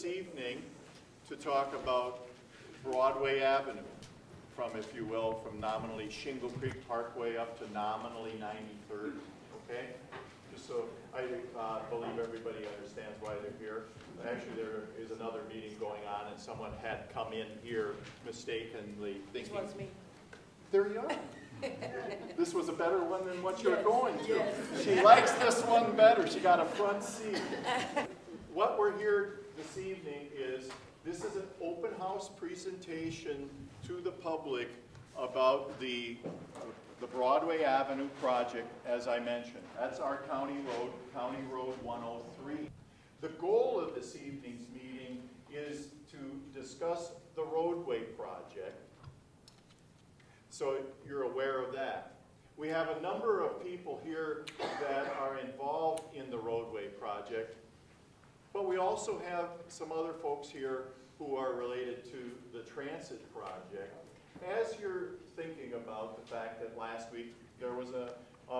this evening to talk about Broadway Avenue, from, if you will, from nominally Shingle Creek Parkway up to nominally 93rd, okay? Just so I believe everybody understands why they're here. Actually, there is another meeting going on, and someone had come in here mistakenly thinking. Which was me. There you are. This was a better one than what you're going to. Yes. She likes this one better. She got a front seat. What we're here this evening is, this is an open house presentation to the public about the Broadway Avenue project, as I mentioned. That's our County Road 103. The goal of this evening's meeting is to discuss the roadway project, so you're aware of that. We have a number of people here that are involved in the roadway project, but we also have some other folks here who are related to the transit project. As you're thinking about the fact that last week there was a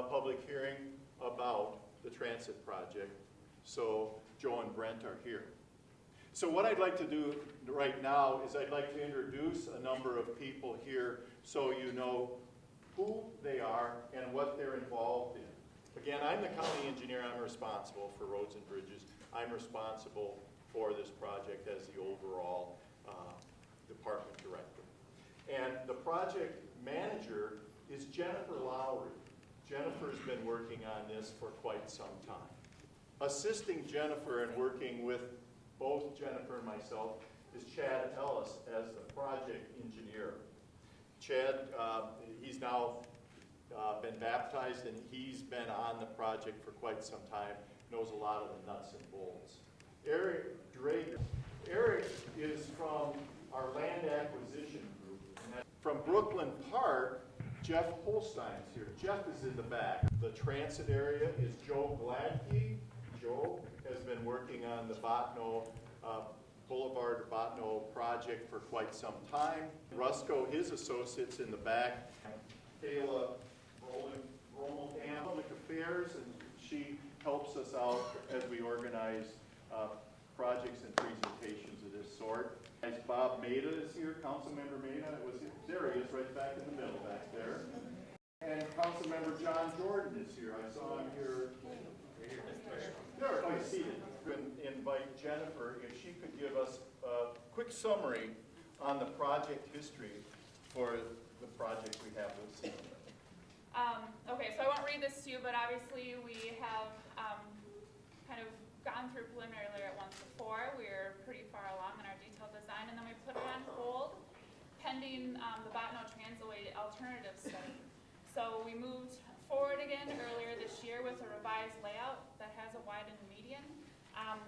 public hearing about the transit project, so Joe and Brent are here. So what I'd like to do right now is I'd like to introduce a number of people here so you know who they are and what they're involved in. Again, I'm the county engineer. I'm responsible for roads and bridges. I'm responsible for this project as the overall department director. And the project manager is Jennifer Lowry. Jennifer's been working on this for quite some time. Assisting Jennifer and working with both Jennifer and myself is Chad Ellis as the project engineer. Chad, he's now been baptized, and he's been on the project for quite some time, knows a lot of the nuts and bolts. Eric Drager. Eric is from our land acquisition group. And from Brooklyn Park, Jeff Holstein's here. Jeff is in the back. The transit area is Joe Gladkey. Joe has been working on the Bottineau Boulevard Bottineau project for quite some time. Rusco, his associates in the back. Kayla Romelkamp, Public Affairs, and she helps us out as we organize projects and presentations of this sort. As Bob Maida is here, Councilmember Maida, there he is, right back in the middle back there. And Councilmember John Jordan is here. I saw him here. There, oh, he's seated. I'm going to invite Jennifer if she could give us a quick summary on the project history for the project we have this evening. Okay, so I won't read this to you, but obviously we have kind of gone through preliminary layer once before. We're pretty far along in our detailed design, and then we put it on hold pending the Bottineau Transway alternative study. So we moved forward again earlier this year with a revised layout that has a widened median.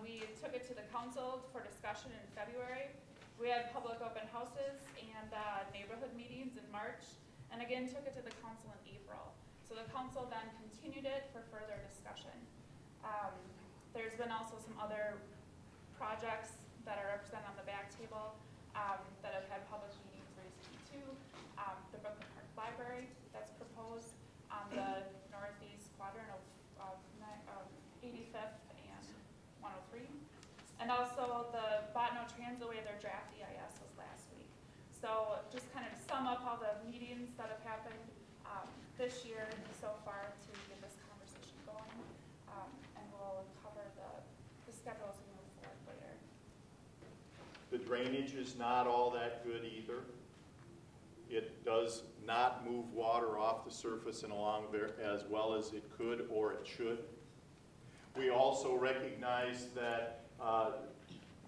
We took it to the council for discussion in February. We had public open houses and neighborhood meetings in March, and again took it to the council in April. So the council then continued it for further discussion. There's been also some other projects that are represented on the back table that have had public meetings recently too. The Brooklyn Park Library that's proposed on the northeast quadrant of 85th and 103. And also the Bottineau Transway, their draft EIS was last week. So just kind of to sum up all the meetings that have happened this year so far to get this conversation going. And we'll cover the schedule as we move forward later. The drainage is not all that good either. It does not move water off the surface and along there as well as it could or it should. We also recognize that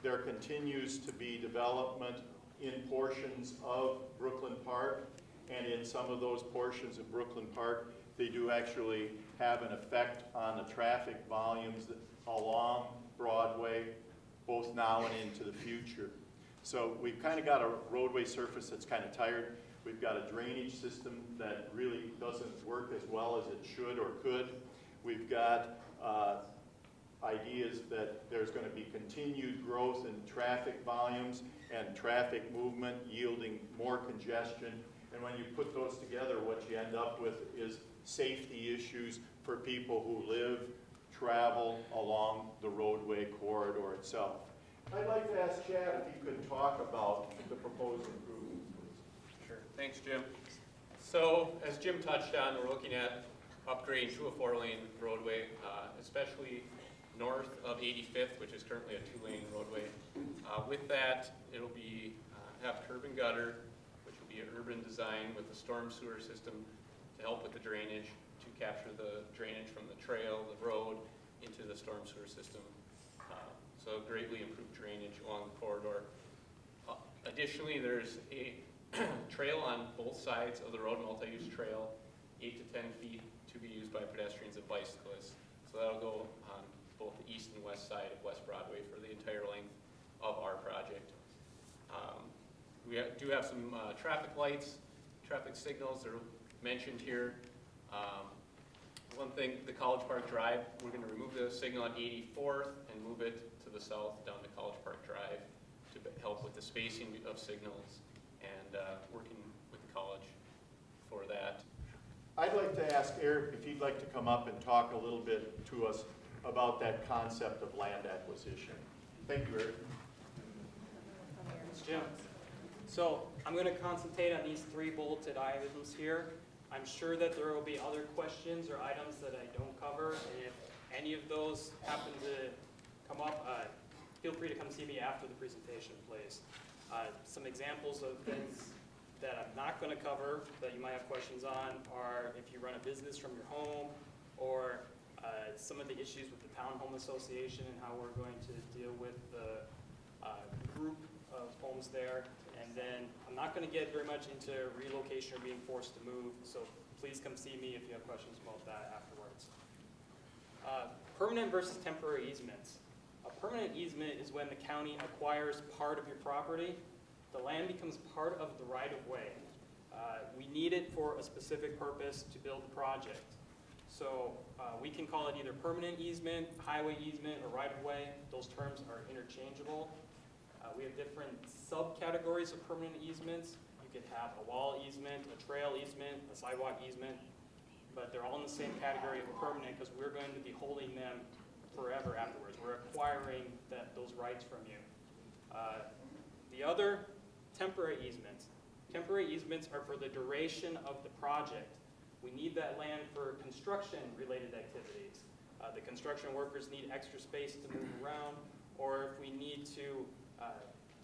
there continues to be development in portions of Brooklyn Park, and in some of those portions of Brooklyn Park, they do actually have an effect on the traffic volumes along Broadway, both now and into the future. So we've kind of got a roadway surface that's kind of tired. We've got a drainage system that really doesn't work as well as it should or could. We've got ideas that there's going to be continued growth in traffic volumes and traffic movement yielding more congestion. And when you put those together, what you end up with is safety issues for people who live, travel along the roadway corridor itself. I'd like to ask Chad if he could talk about the proposed improvements, please. Sure. Thanks, Jim. So, as Jim touched on, we're looking at upgrading to a 4-lane roadway, especially north of 85th, which is currently a 2-lane roadway. With that, it'll be have curb and gutter, which will be an urban design with a storm sewer system to help with the drainage, to capture the drainage from the trail, the road, into the storm sewer system. So greatly improved drainage along the corridor. Additionally, there's a trail on both sides of the road, multi-use trail, 8 to 10 feet to be used by pedestrians and bicyclists. So that'll go on both the east and west side of West Broadway for the entire length of our project. We do have some traffic lights, traffic signals that are mentioned here. One thing, the College Park Drive, we're going to remove the signal on 84th and move it to the south down to College Park Drive to help with the spacing of signals and working with the college for that. I'd like to ask Eric if he'd like to come up and talk a little bit to us about that concept of land acquisition. Thank you, Eric. It's Jim. So I'm going to concentrate on these 3 bulleted items here. I'm sure that there will be other questions or items that I don't cover, and if any of those happen to come up, feel free to come see me after the presentation, please. Some examples of things that I'm not going to cover that you might have questions on are if you run a business from your home, or some of the issues with the Town Home Association and how we're going to deal with the group of homes there. And then I'm not going to get very much into relocation or being forced to move, so please come see me if you have questions about that afterwards. Permanent versus temporary easements. A permanent easement is when the county acquires part of your property. The land becomes part of the right-of-way. We need it for a specific purpose to build the project. So we can call it either permanent easement, highway easement, or right-of-way. Those terms are interchangeable. We have different subcategories of permanent easements. You could have a wall easement, a trail easement, a sidewalk easement, but they're all in the same category of permanent because we're going to be holding them forever afterwards. We're acquiring those rights from you. The other, temporary easements. Temporary easements are for the duration of the project. We need that land for construction-related activities. The construction workers need extra space to move around, or if we need to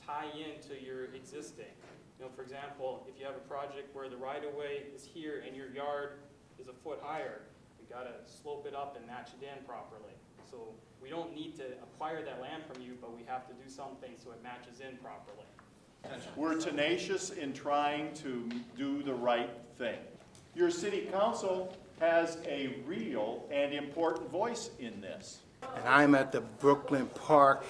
tie into your existing. You know, for example, if you have a project where the right-of-way is here and your yard is a foot higher, we got to slope it up and match it in properly. So we don't need to acquire that land from you, but we have to do something so it matches in properly. We're tenacious in trying to do the right thing. Your city council has a real and important voice in this. And I'm at the Brooklyn Park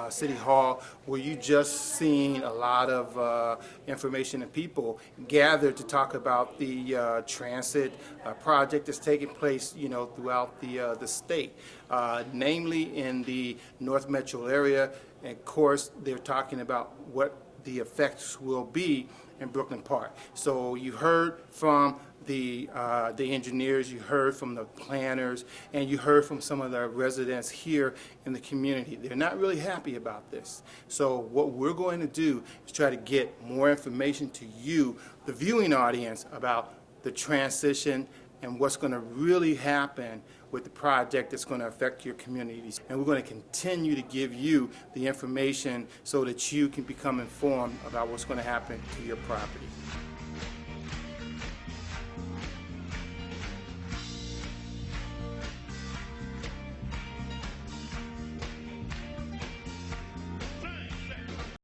City Hall, where you just seen a lot of information and people gathered to talk about the transit project that's taking place, you know, throughout the state, namely in the North Metro area. And of course, they're talking about what the effects will be in Brooklyn Park. So you heard from the engineers, you heard from the planners, and you heard from some of the residents here in the community. They're not really happy about this. So what we're going to do is try to get more information to you, the viewing audience, about the transition and what's going to really happen with the project that's going to affect your communities. And we're going to continue to give you the information so that you can become informed about what's going to happen to your property.